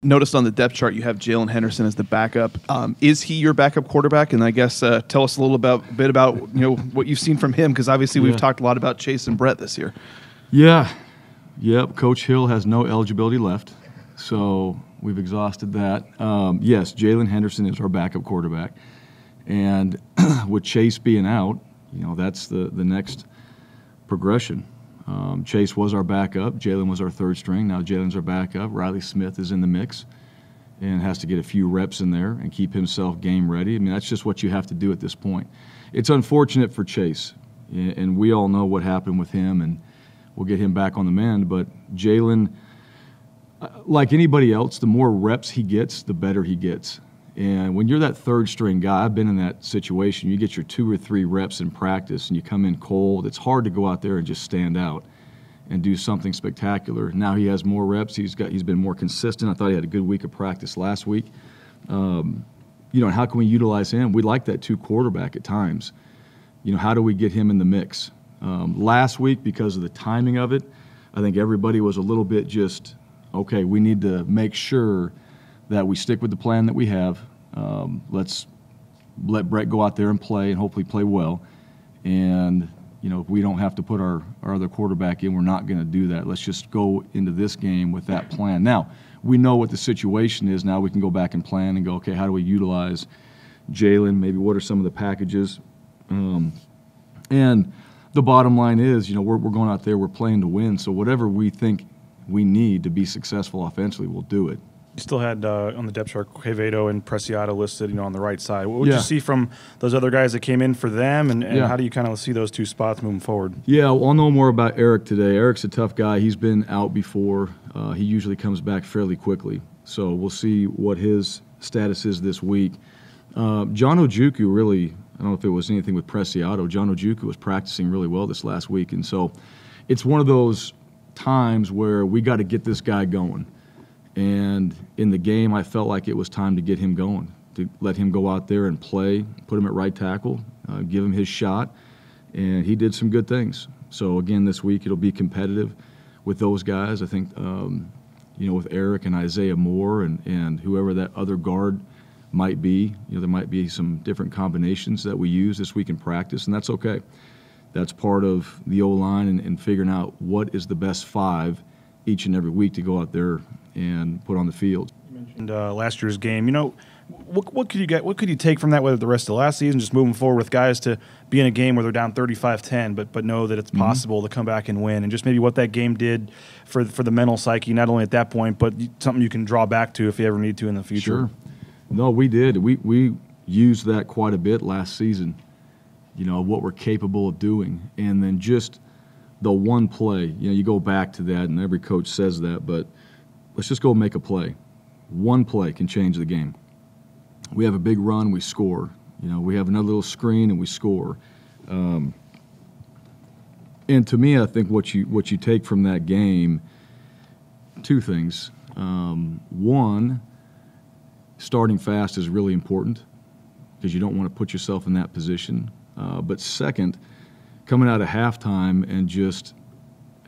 noticed on the depth chart you have Jalen Henderson as the backup. Is he your backup quarterback? And I guess tell us a little bit about what you've seen from him, because obviously we've talked a lot about Chase and Brett this year. Yeah. Yep. Coach Hill has no eligibility left, so we've exhausted that. Yes, Jalen Henderson is our backup quarterback, and with Chase being out, that's the next progression. Chase was our backup. Jalen was our third string. Now Jalen's our backup. Riley Smith is in the mix and has to get a few reps in there and keep himself game ready. I mean, that's just what you have to do at this point. It's unfortunate for Chase, and we all know what happened with him, and we'll get him back on the mend. But Jalen, like anybody else, the more reps he gets, the better he gets. And when you're that third string guy, I've been in that situation. You get your 2 or 3 reps in practice and you come in cold. It's hard to go out there and just stand out and do something spectacular. Now he has more reps. He's been more consistent. I thought he had a good week of practice last week. And how can we utilize him? We like that 2 quarterback at times. How do we get him in the mix? Last week, because of the timing of it, I think everybody was a little bit just, okay, we need to make sure that we stick with the plan that we have. Let's let Brett go out there and play and hopefully play well. And, if we don't have to put our other quarterback in, we're not going to do that. Let's just go into this game with that plan. Now, we know what the situation is. Now we can go back and plan and go, okay, how do we utilize Jalen? Maybe what are some of the packages? And the bottom line is, we're going out there, we're playing to win. So whatever we think we need to be successful offensively, we'll do it. You still had on the depth chart Quevedo and Preciado listed, on the right side. What would you see from those other guys that came in for them, and how do you kind of see those 2 spots moving forward? Yeah, well, I'll know more about Eric today. Eric's a tough guy. He's been out before. He usually comes back fairly quickly. So we'll see what his status is this week. John Ojukwu really, I don't know if it was anything with Preciado. John Ojukwu was practicing really well this last week. And so it's one of those times where we got to get this guy going. And in the game, I felt like it was time to get him going, to let him go out there and play, put him at right tackle, give him his shot, and he did some good things. So, again, this week it'll be competitive with those guys. I think, with Eric and Isaiah Moore and whoever that other guard might be, there might be some different combinations that we use this week in practice, and that's okay. That's part of the O-line and figuring out what is the best 5 each and every week to go out there and put on the field. You mentioned last year's game. What could you get? What could you take from that? Whether the rest of the last season, just moving forward with guys to be in a game where they're down 35-10, but know that it's possible to come back and win, and just maybe what that game did for the mental psyche, not only at that point, but something you can draw back to if you ever need to in the future. Sure. No, we did. We used that quite a bit last season. What we're capable of doing, and then just the one play. You go back to that, and every coach says that, but let's just go make a play. One play can change the game. We have a big run, we score. We have another little screen, and we score. And to me, I think what you take from that game, 2 things. One, starting fast is really important because you don't want to put yourself in that position. But second, coming out of halftime and just,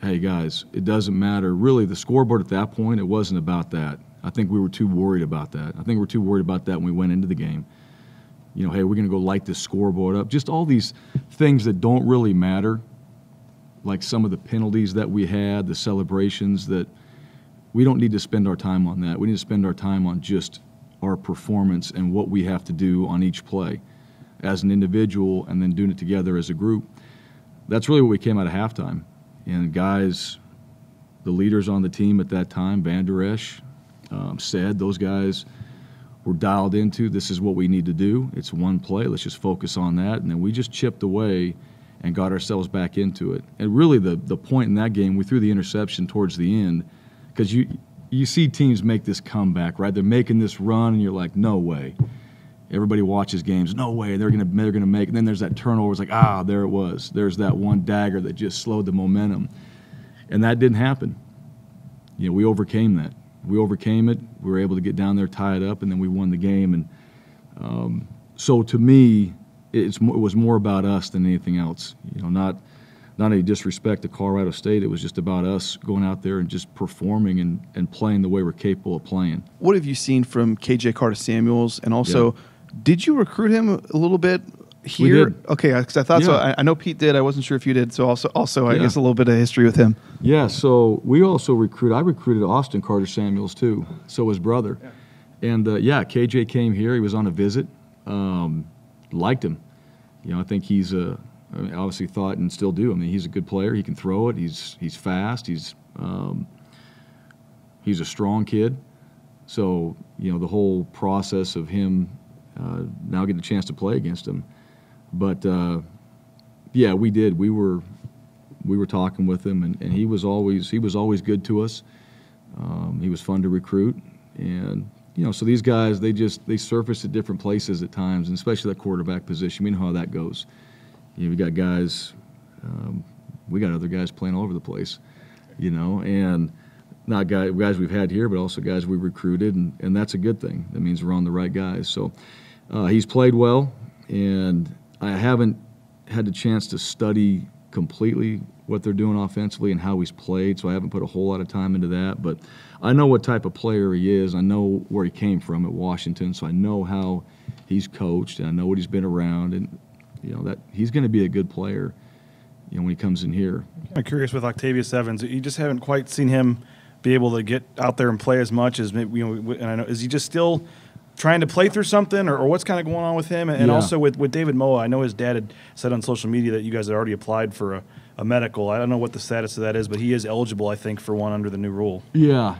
hey, guys, it doesn't matter. Really, the scoreboard at that point, it wasn't about that. I think we were too worried about that. I think we were too worried about that when we went into the game. Hey, we're going to go light this scoreboard up. Just all these things that don't really matter, like some of the penalties that we had, the celebrations, that we don't need to spend our time on that. We need to spend our time on just our performance and what we have to do on each play as an individual and then doing it together as a group. That's really what we came out of halftime. And guys, the leaders on the team at that time, Van Der Esch, said those guys were dialed into, this is what we need to do. It's one play. Let's just focus on that. And then we just chipped away and got ourselves back into it. And really the point in that game, we threw the interception towards the end because you see teams make this comeback, right? They're making this run, and you're like, no way. Everybody watches games. No way, they're gonna make it. And then there's that turnover. It's like, there it was. There's that one dagger that just slowed the momentum. And that didn't happen. We overcame that. We overcame it. We were able to get down there, tie it up, and then we won the game. And so to me, it was more about us than anything else. Not not any disrespect to Colorado State. It was just about us going out there and just performing and playing the way we're capable of playing. What have you seen from KJ Carter-Samuels? And also, did you recruit him a little bit here? We did. Okay, because I thought so. I know Pete did. I wasn't sure if you did. So also I guess a little bit of history with him. Yeah, so we also I recruited Austin Carter-Samuels too, so his brother. Yeah. And, KJ came here. He was on a visit. Liked him. I think he's obviously thought and still do. I mean, he's a good player. He can throw it. He's fast. He's a strong kid. So, the whole process of him now getting a chance to play against him. But, we did. We were talking with him, and he was always good to us. He was fun to recruit. And, so these guys, they surface at different places at times, and especially that quarterback position. We know how that goes. We got guys, we got other guys playing all over the place, and not guys we've had here, but also guys we recruited, and that's a good thing. That means we're on the right guys. So he's played well, and I haven't had the chance to study completely what they're doing offensively and how he's played, so I haven't put a whole lot of time into that. But I know what type of player he is. I know where he came from at Washington, so I know how he's coached, and I know what he's been around, and that he's going to be a good player, when he comes in here. I'm curious with Octavius Evans. You just haven't quite seen him be able to get out there and play as much as maybe. And I know, is he just still trying to play through something, or what's kind of going on with him? And also with David Moa, I know his dad had said on social media that you guys had already applied for a medical. I don't know what the status of that is, but he is eligible, I think, for one under the new rule. Yeah,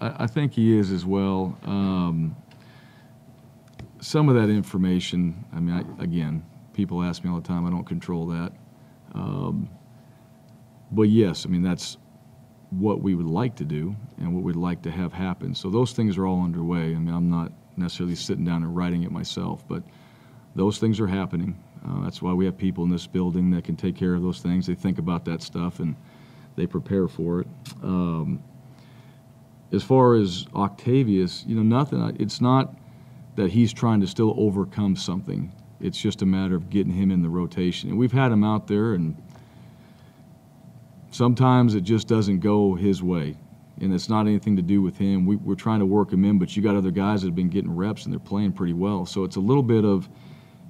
I think he is as well. Some of that information, I mean, again, people ask me all the time. I don't control that. But yes, I mean, that's what we would like to do and what we'd like to have happen. So those things are all underway. I mean, I'm not necessarily sitting down and writing it myself, but those things are happening. That's why we have people in this building that can take care of those things. They think about that stuff and they prepare for it. As far as Octavius, nothing. It's not that he's trying to still overcome something. It's just a matter of getting him in the rotation. And we've had him out there, and sometimes it just doesn't go his way. And it's not anything to do with him. We're trying to work him in, but you got other guys that have been getting reps, and they're playing pretty well. So it's a little bit of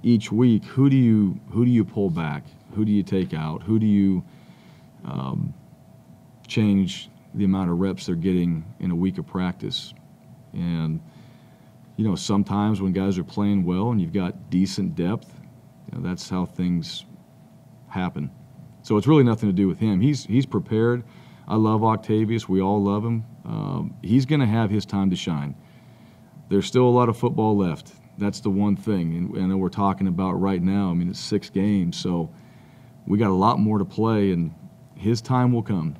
each week, who do you pull back? Who do you take out? Who do you change the amount of reps they're getting in a week of practice? And sometimes when guys are playing well and you've got decent depth, that's how things happen. So it's really nothing to do with him. He's prepared. I love Octavius. We all love him. He's going to have his time to shine. There's still a lot of football left. That's the one thing. And I know we're talking about right now. I mean, it's 6 games, so we got a lot more to play, and his time will come.